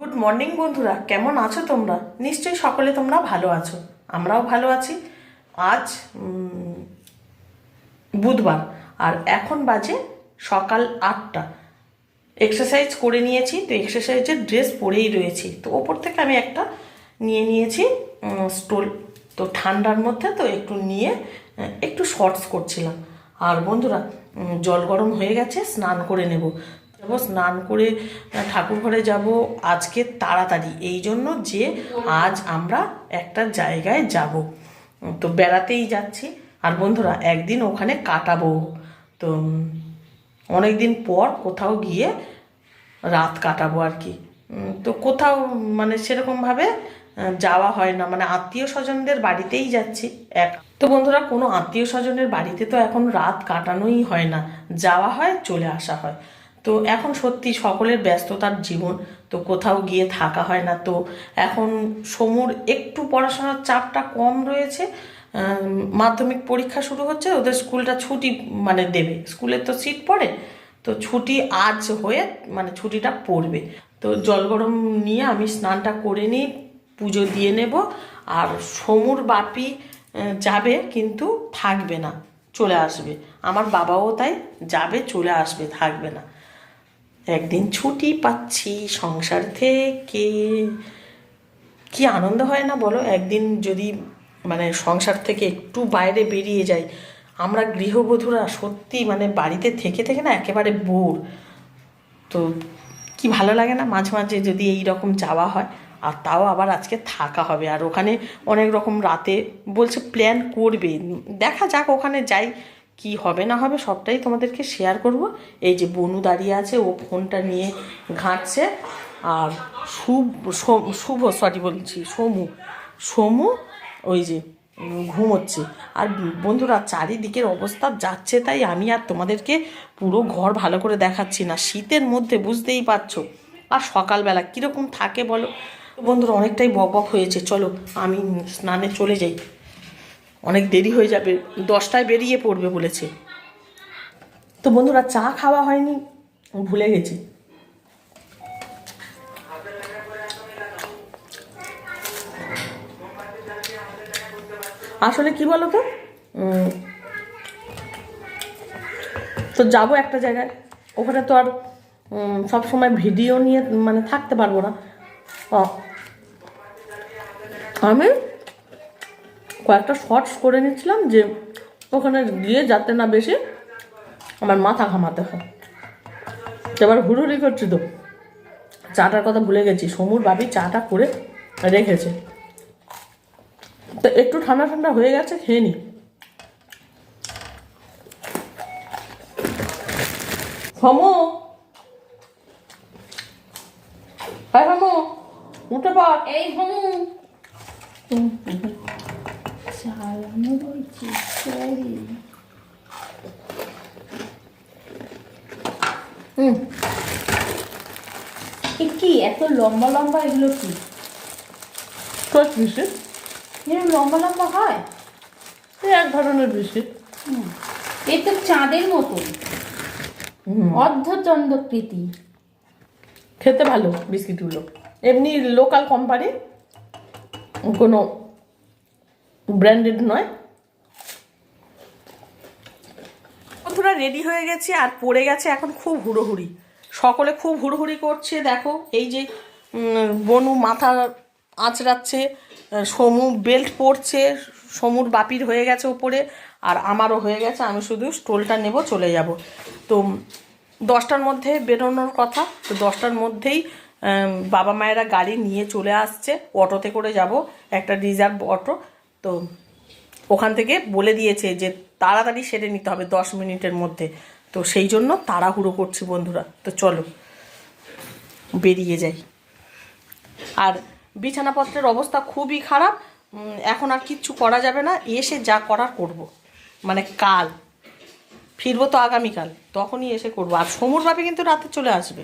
Good morning বন্ধুরা, কেমন আছো তোমরা? নিশ্চয়ই সকলে তোমরা ভালো আছো, আমরাও ভালো আছি। আজ বুধবার, আর এখন বাজে সকাল 8টা। এক্সারসাইজ করে নিয়েছি, তো এক্সারসাইজের ড্রেস পরেই রয়েছি। তো ওপর থেকে আমি একটা নিয়ে নিয়েছি স্টোল। তো ঠান্ডার মধ্যে তো একটু নিয়ে একটু শর্টস করছিলাম। আর বন্ধুরা, জল গরম হয়ে গেছে, স্নান করে নেব। যাবো স্নান করে ঠাকুর ঘরে যাব আজকে তাড়াতাড়ি, এই জন্য যে আজ আমরা একটা জায়গায় যাব। তো বেড়াতেই যাচ্ছি। আর বন্ধুরা, একদিন ওখানে কাটাবো। তো অনেক দিন পর কোথাও গিয়ে রাত কাটাবো আর কি। তো কোথাও মানে সেরকমভাবে যাওয়া হয় না, মানে আত্মীয় স্বজনদের বাড়িতেই যাচ্ছি এক। তো বন্ধুরা, কোনো আত্মীয় স্বজনের বাড়িতে তো এখন রাত কাটানোই হয় না, যাওয়া হয় চলে আসা হয়। তো এখন সত্যি সকলের ব্যস্ততার জীবন, তো কোথাও গিয়ে থাকা হয় না। তো এখন সমুর একটু পড়াশোনার চাপটা কম রয়েছে। মাধ্যমিক পরীক্ষা শুরু হচ্ছে, ওদের স্কুলটা ছুটি মানে দেবে, স্কুলের তো সিট পড়ে। তো ছুটি আজ হয়ে মানে ছুটিটা পড়বে। তো জল গরম নিয়ে আমি স্নানটা করে নিই, পুজো দিয়ে নেব। আর সমুর বাপি যাবে কিন্তু থাকবে না, চলে আসবে। আমার বাবাও তাই যাবে, চলে আসবে, থাকবে না। একদিন ছুটি পাচ্ছি সংসার থেকে, কি আনন্দ হয় না বলো? একদিন যদি মানে সংসার থেকে একটু বাইরে বেরিয়ে যাই। আমরা গৃহবধূরা সত্যি মানে বাড়িতে থেকে থেকে না একেবারে বোর। তো কি ভালো লাগে না মাঝে মাঝে যদি এই রকম যাওয়া হয়। আর তাও আবার আজকে থাকা হবে, আর ওখানে অনেক রকম রাতে বলছে প্ল্যান করবে, দেখা যাক ওখানে যাই। কি হবে না হবে সবটাই তোমাদেরকে শেয়ার করব। এই যে বনু দাঁড়িয়ে আছে, ও ফোনটা নিয়ে ঘাঁটছে। আর শুভ সরি বলছি, সমু সমু ওই যে ঘুমোচ্ছে। আর বন্ধুরা, চারিদিকের অবস্থা যাচ্ছে তাই, আমি আর তোমাদেরকে পুরো ঘর ভালো করে দেখাচ্ছি না, শীতের মধ্যে বুঝতেই পারছো। আর সকালবেলা কীরকম থাকে বলো? বন্ধুরা, অনেকটাই বক বক হয়েছে, চলো আমি স্নানে চলে যাই, অনেক দেরি হয়ে যাবে, 10টায় বেরিয়ে পড়বে বলেছে। তো বন্ধুরা, চা খাওয়া হয়নি, ভুলে গেছি। আসলে কি বলো তো, তো যাবো একটা জায়গায়, ওখানে তো আর সব সময় ভিডিও নিয়ে মানে থাকতে পারবো না। আমি কয়েকটা শর্টস করে নিচ্ছিলাম যে ওখানে গিয়ে যাতে না বেশি আমার মাথা ঘামাতে হয়। এবার হুড়হুড়ি করছি, তো চাটার কথা ভুলে গেছি, সমুর বাবি চাটা করে রেখেছে। তো একটু ঠান্ডা ঠান্ডা হয়ে গেছে, খেয়ে নি। সমু, হ্যাঁ সমু, উঠে পড়। এই সমু চালানো বলছি, সরি। কি এত লম্বা লম্বা এগুলো কি? টস বিস্কিট, এরকম লম্বা লম্বা হয়? এই এক ধরনের বিস্কিট। এ তো চাঁদের মতন, অর্ধচন্দ্রকৃতি। খেতে ভালো বিস্কিটগুলো, এমনি লোকাল কোম্পানি, কোনো ব্র্যান্ডেড নয়। বন্ধুরা, রেডি হয়ে গেছি আর পড়ে গেছে এখন খুব হুড়োহুড়ি, সকলে খুব হুড়োহুড়ি করছে। দেখো এই যে বনু মাথা আঁচড়াচ্ছে, সমু বেল্ট পরছে, সমুর বাপির হয়ে গেছে ওপরে, আর আমারও হয়ে গেছে। আমি শুধু স্টোলটা নেব, চলে যাব। তো 10টার মধ্যে বেরোনোর কথা, তো 10টার মধ্যেই বাবা মায়েরা গাড়ি নিয়ে চলে আসছে, অটোতে করে যাব, একটা রিজার্ভ অটো। তো ওখান থেকে বলে দিয়েছে যে তাড়াতাড়ি সেরে নিতে হবে 10 মিনিটের মধ্যে। তো সেই জন্য তাড়াহুড়ো করছি বন্ধুরা। তো চলো বেরিয়ে যাই। আর বিছানাপত্রের অবস্থা খুবই খারাপ, এখন আর কিচ্ছু করা যাবে না, এসে যা করার করব। মানে কাল ফিরবো তো আগামীকাল, তখনই এসে করবো। আর সমুর বাপি কিন্তু রাতে চলে আসবে,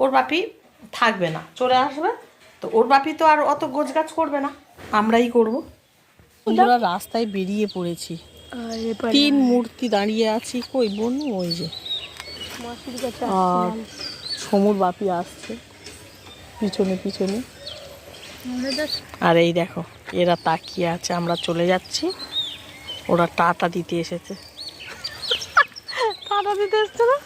ওর বাপি থাকবে না, চলে আসবে। তো ওর বাপি তো আর অত গোছগাছ করবে না, আমরাই করবো। বন্ধুরা, রাস্তায় বেরিয়ে পড়েছি, 3 মূর্তি দাঁড়িয়ে আছি, কই বনু, ওই যে। আর সমুর বাপি আসছে, পিছনে পিছনে। আর এই দেখো এরা তাকিয়ে আছে, আমরা চলে যাচ্ছি, ওরা টাটা দিতে এসেছে। টাটা দিতে এসছে না?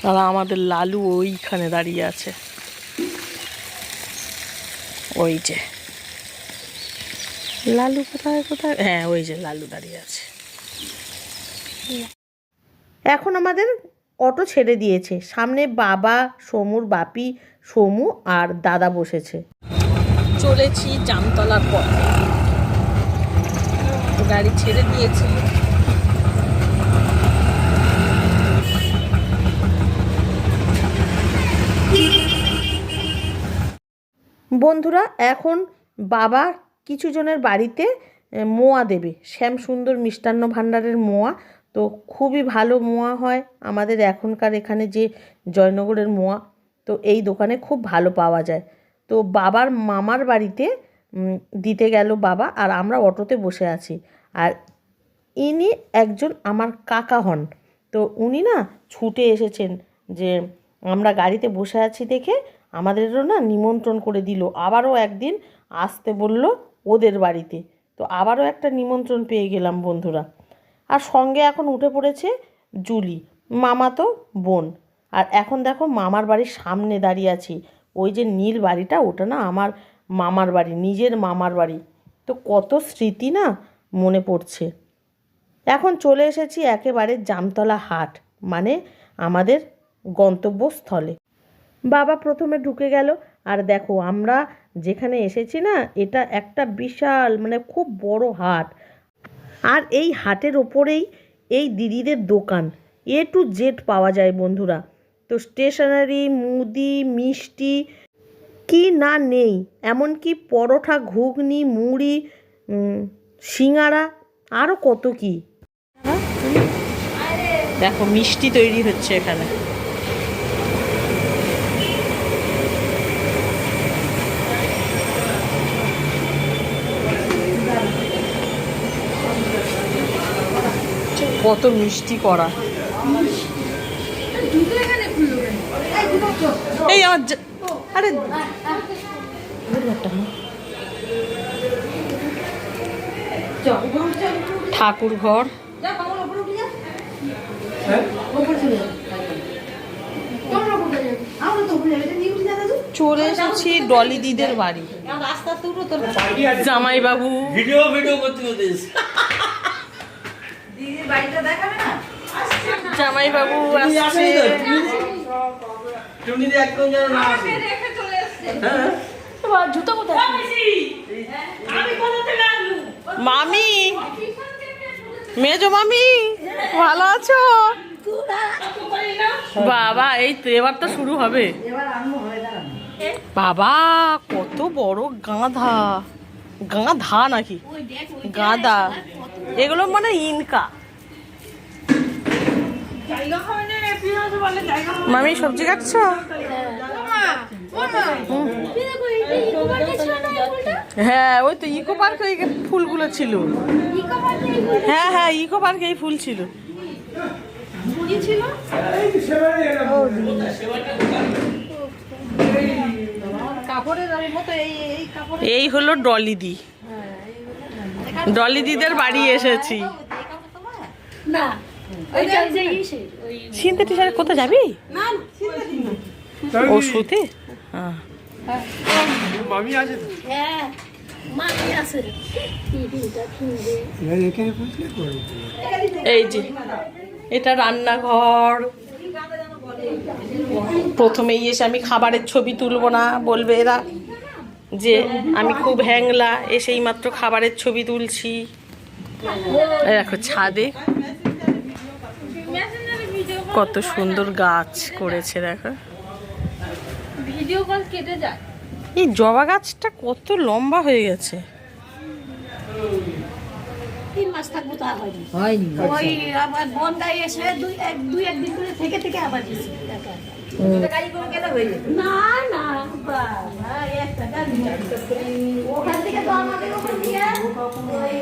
আর আমাদের লালু ওইখানে দাঁড়িয়ে আছে, ওই যে লালু কোথায় কোথায়, হ্যাঁ ওই যে লালু দাঁড়িয়ে আছে। এখন আমাদের অটো ছেড়ে দিয়েছে, সামনে বাবা, সমুর বাপি, সমু আর দাদা বসেছে। চলেছি জামতলার পথে, গাড়ি ছেড়ে দিয়েছে। বন্ধুরা এখন বাবা কিছু জনের বাড়িতে মোয়া দেবে, শ্যাম সুন্দর মিষ্টান্ন ভাণ্ডারের মোয়া। তো খুবই ভালো মোয়া হয় আমাদের এখনকার এখানে যে জয়নগরের মোয়া, তো এই দোকানে খুব ভালো পাওয়া যায়। তো বাবার মামার বাড়িতে দিতে গেল বাবা, আর আমরা অটোতে বসে আছি। আর ইনি একজন আমার কাকা হন, তো উনি না ছুটে এসেছেন যে আমরা গাড়িতে বসে আছি দেখে আমাদেরও না নিমন্ত্রণ করে দিল, আবারও একদিন আসতে বলল ওদের বাড়িতে। তো আবারও একটা নিমন্ত্রণ পেয়ে গেলাম বন্ধুরা। আর সঙ্গে এখন উঠে পড়েছে জুলি, মামাতো বোন। আর এখন দেখো মামার বাড়ির সামনে দাঁড়িয়ে আছি, ওই যে নীল বাড়িটা ওটা না আমার মামার বাড়ি, নিজের মামার বাড়ি। তো কত স্মৃতি না মনে পড়ছে। এখন চলে এসেছি একেবারে জামতলা হাট, মানে আমাদের গন্তব্যস্থলে। বাবা প্রথমে ঢুকে গেল, আর দেখো আমরা যেখানে এসেছি না এটা একটা বিশাল মানে খুব বড় হাট। আর এই হাটের ওপরেই এই দিদিদের দোকান, A to Z পাওয়া যায় বন্ধুরা। তো স্টেশনারি, মুদি, মিষ্টি কি না নেই, এমনকি পরোটা, ঘুগনি, মুড়ি, সিঙ্গারা, আরও কত কি। দেখো মিষ্টি তৈরি হচ্ছে এখানে। কত মিষ্টি করা, এই আমার আরে ঠাকুর ঘর। চলে এসেছি ডলি দিদের বাড়ি। জামাই বাবু ভিডিও করতে করতে জামাই বাবু আসছে। জুতো কোথায়? মামি, মেজো মামি ভালো আছো? বাবা এই তো এবার তো শুরু হবে। বাবা কত বড় গাধা, গাধা নাকি গাধা, এগুলো মানে ইনকা। মামি সবজি কাটছো? হ্যাঁ ওই তো ইকো পার্কে ওই ফুলগুলো ছিল। হ্যাঁ হ্যাঁ ইকো পার্কে এই ফুল ছিল। এই হলো ডলি দি, ডলি দিদের বাড়ি এসেছি। সিনথেটিক শাড়ি কোথায় যাবি? ও শুতে? হ্যাঁ মামি আছে তো? হ্যাঁ মামি আছে। এই যে এটা রান্নাঘর। প্রথমেই এসে আমি খাবারের ছবি তুলবো না, বলবে এরা যে আমি খুব হ্যাংলা, এসেই মাত্র খাবারের ছবি তুলছি। দেখো ছাদে কত সুন্দর গাছ করেছে, দেখো ভিডিও কল কেটে যায়। এই জবা গাছটা কত লম্বা হয়ে গেছে। 3 মাস থাকবো তা হয়নি। ওই আবার বন্ধায় এসে দুই একদিন করে থেকে থেকে আবার গেছি। না না বাবা একটা গাড়ি ওখান থেকে তো আমাদের ওখান দিয়ে ওই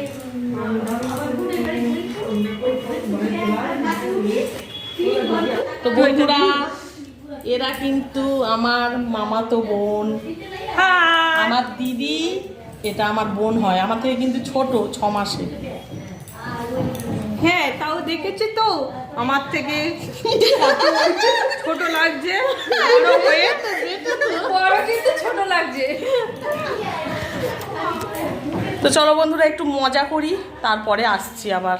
তো বন্ধুরা এরা কিন্তু আমার মামাতো বোন, আমার দিদি। এটা আমার বোন হয়, আমার থেকে কিন্তু ছোট, 6 মাসে। হ্যাঁ, তাও দেখেছি তো আমার থেকে ছোট লাগছে, বড় কিন্তু ছোট লাগছে। তো চলো বন্ধুরা একটু মজা করি, তারপরে আসছি আবার।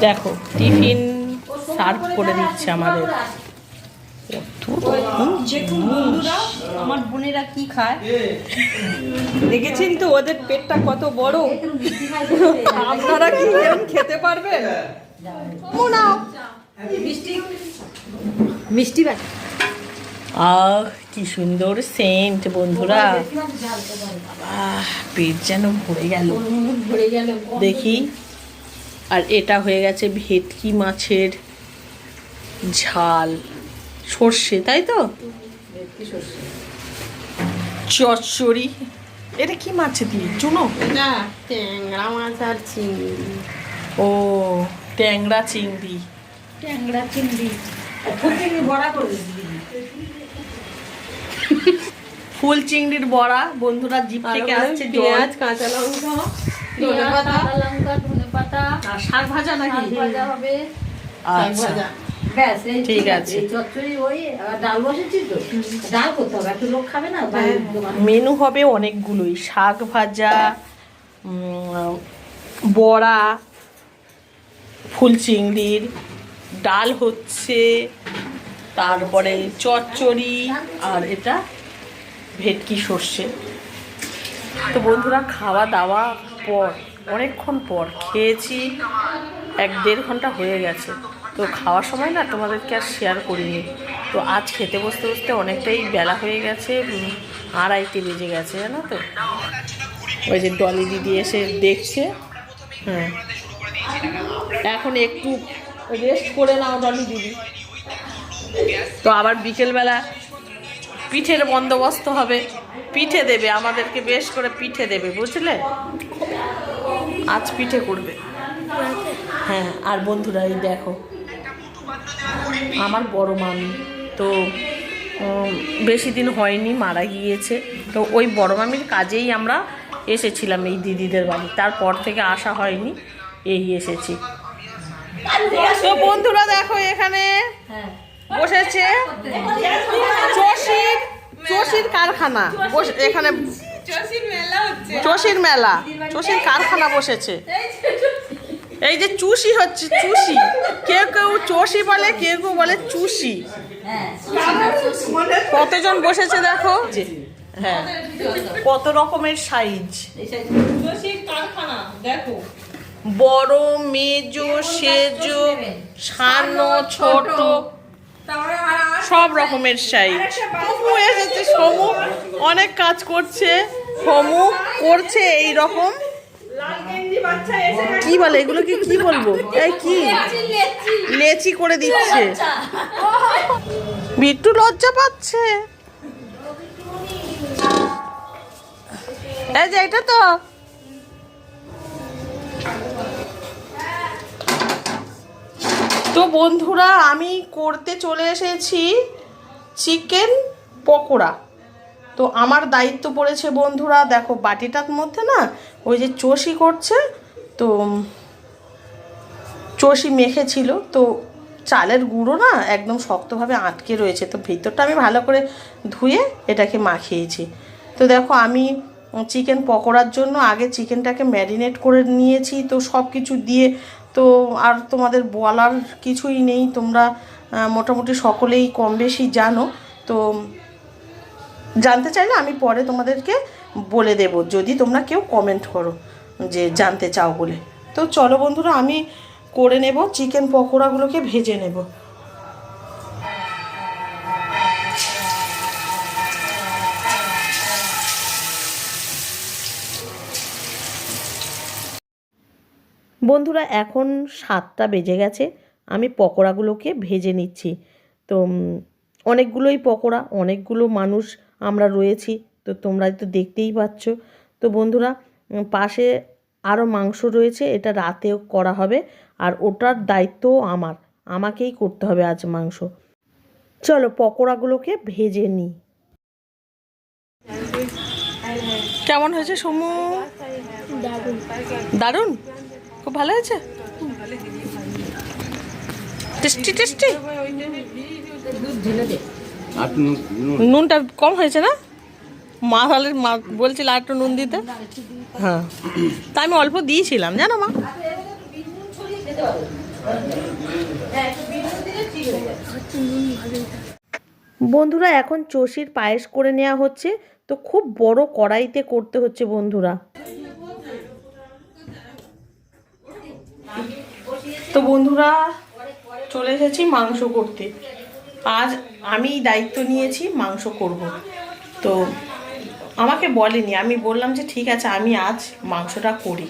দেখো টিফিন সার্ভ করে দিচ্ছে আমাদের। দেখুন বন্ধুরা, আমার বোনেরা কি খায় দেখেছেন তো, ওদের পেটটা কত বড়। আপনারা কি এরকম খেতে পারবেন? মিষ্টি বাটা। আহ কি সুন্দর সেন্ট বন্ধুরা, পেট যেন ভরে গেল। ভরে গেল। দেখি, আর এটা হয়ে গেছে ভেটকি মাছের ঝাল সর্ষে, তাই তো? চচ্চড়ি। এটা কি মাছ দিয়ে? চুনো? না, ট্যাংরা মাছ আর চিংড়ি। ও, ট্যাংরা চিংড়ি। ট্যাংরা চিংড়ি বড়া করে ফুল চিংড়ির বড়া বন্ধুরা, জিভ থেকে আসছে জল। পেঁয়াজ, কাঁচা লঙ্কা, ধনেপাতা আর শাক ভাজা নাকি? হবে। আচ্ছা ব্যাস, এই ঠিক আছে। চচ্চড়ি ওই ডাল বসেছি তো, ডাল করতে হবে, একটু লোক খাবে না। মেনু হবে অনেকগুলোই, শাক ভাজা, বড়া, ফুল চিংড়ির ডাল হচ্ছে, তারপরে চচ্চড়ি, আর এটা ভেটকি সর্ষে। তো বন্ধুরা খাওয়া দাওয়া পর, অনেকক্ষণ পর খেয়েছি, 1-1.5 ঘন্টা হয়ে গেছে। তো খাওয়ার সময় না তোমাদেরকে আর শেয়ার করিনি। তো আজ খেতে বসতে বসতে অনেকটাই বেলা হয়ে গেছে, 2:30 বেজে গেছে, জানো তো। ওই যে ডলি দিদি এসে দেখছে। হ্যাঁ, এখন একটু রেস্ট করে নাও ডলি দিদি। তো আবার বিকেলবেলা পিঠের বন্দোবস্ত হবে, পিঠে দেবে আমাদেরকে, বেশ করে পিঠে দেবে, বুঝলে? আজ পিঠে করবে। হ্যাঁ, আর বন্ধুরা এই দেখো আমার বড় মামি তো বেশি দিন হয়নি মারা গিয়েছে। তো ওই বড় মামির কাজেই আমরা এসেছিলাম এই দিদিদের বাড়ি, তারপর থেকে আসা হয়নি, এই এসেছি। তো বন্ধুরা দেখো এখানে বসেছে চষির কারখানা, এখানে চষির মেলা, চষির কারখানা বসেছে। এই যে চুষি হচ্ছে, চুষি, কেউ কেউ চষি বলে, কেউ কেউ বলে চুষি। কতজন বসেছে দেখো। হ্যাঁ, কত রকমের সাইজ। কারখানা দেখো, বড়, মেজো, সেজো, সানো, ছোট, সব রকমের সাইজ। সমু এসেছে, সমু অনেক কাজ করছে, সমু করছে এই রকম। কি বলে এগুলোকে, কি বলবো, এই কি লেচি করে দিচ্ছে। বিট্টু লজ্জা পাচ্ছে। এই যে এটা তো তো বন্ধুরা আমি করতে চলে এসেছি চিকেন পকোড়া। তো আমার দায়িত্ব পড়েছে বন্ধুরা, দেখো বাটিটার মধ্যে না ওই যে চষি করছে, তো চষি মেখেছিল, তো চালের গুঁড়ো না একদম শক্তভাবে আটকে রয়েছে, তো ভিতরটা আমি ভালো করে ধুয়ে এটাকে মাখিয়েছি। তো দেখো আমি চিকেন পকোড়ার জন্য আগে চিকেনটাকে ম্যারিনেট করে নিয়েছি, তো সব কিছু দিয়ে। তো আর তোমাদের বলার কিছুই নেই, তোমরা মোটামুটি সকলেই কম বেশি জানো। তো জানতে চাইলে আমি পরে তোমাদেরকে বলে দেব, যদি তোমরা কেউ কমেন্ট করো যে জানতে চাও বলে। তো চলো বন্ধুরা আমি করে নেব, চিকেন পকোড়াগুলোকে ভেজে নেব। বন্ধুরা এখন 7টা বেজে গেছে, আমি পকোড়াগুলোকে ভেজে নিচ্ছি। তো অনেকগুলোই পকোড়া, অনেকগুলো মানুষ আমরা রয়েছি, তো তোমরা তো দেখতেই পাচ্ছ। তো বন্ধুরা পাশে আরও মাংস রয়েছে, এটা রাতেও করা হবে, আর ওটার দায়িত্বও আমার। আমাকেই করতে হবে আজ মাংস। চলো পকোড়াগুলোকে ভেজে নিই। কেমন হয়েছে সমু? দারুণ, খুব ভালো হয়েছে, টেস্টি টেস্টি। নুনটা কম হয়েছে না? মা তাহলে মা বলছিল আর একটু নুন দিতে। হ্যাঁ, তা আমি অল্প দিয়েছিলাম জানো মা। বন্ধুরা এখন চষির পায়েস করে নেওয়া হচ্ছে, তো খুব বড় কড়াইতে করতে হচ্ছে বন্ধুরা। তো বন্ধুরা চলে এসেছি মাংস করতে। আজ আমি দায়িত্ব নিয়েছি মাংস করব। তো আমাকে বলেনি, আমি বললাম যে ঠিক আছে আমি আজ মাংসটা করি।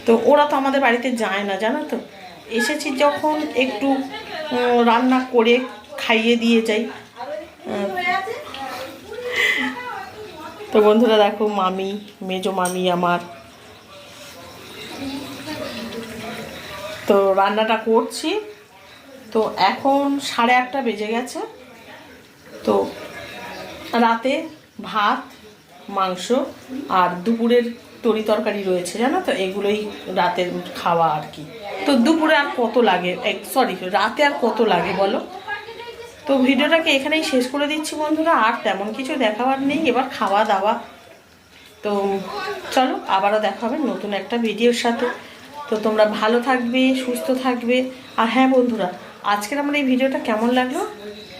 তো ওরা তো আমাদের বাড়িতে যায় না জানো তো, এসেছি যখন একটু রান্না করে খাইয়ে দিয়ে যাই। তো বন্ধুরা দেখো মামি, মেজো মামি আমার, তো রান্নাটা করছি। তো এখন 8:30 বেজে গেছে। তো রাতে ভাত, মাংস আর দুপুরের তরি তরকারি রয়েছে জানো তো, এগুলোই রাতের খাওয়া আর কি। তো দুপুরে আর কত লাগে, সরি রাতে আর কত লাগে বলো। তো ভিডিওটাকে এখানেই শেষ করে দিচ্ছি বন্ধুরা, আর তেমন কিছু দেখাবার নেই, এবার খাওয়া দাওয়া। তো চলো আবারও দেখা হবে নতুন একটা ভিডিওর সাথে। তো তোমরা ভালো থাকবে, সুস্থ থাকবে। আর হ্যাঁ বন্ধুরা, আজকের আমার এই ভিডিওটা কেমন লাগলো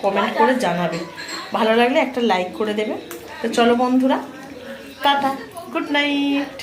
কমেন্ট করে জানাবে, ভালো লাগলে একটা লাইক করে দেবে। তো চলো বন্ধুরা, টাটা, গুড নাইট।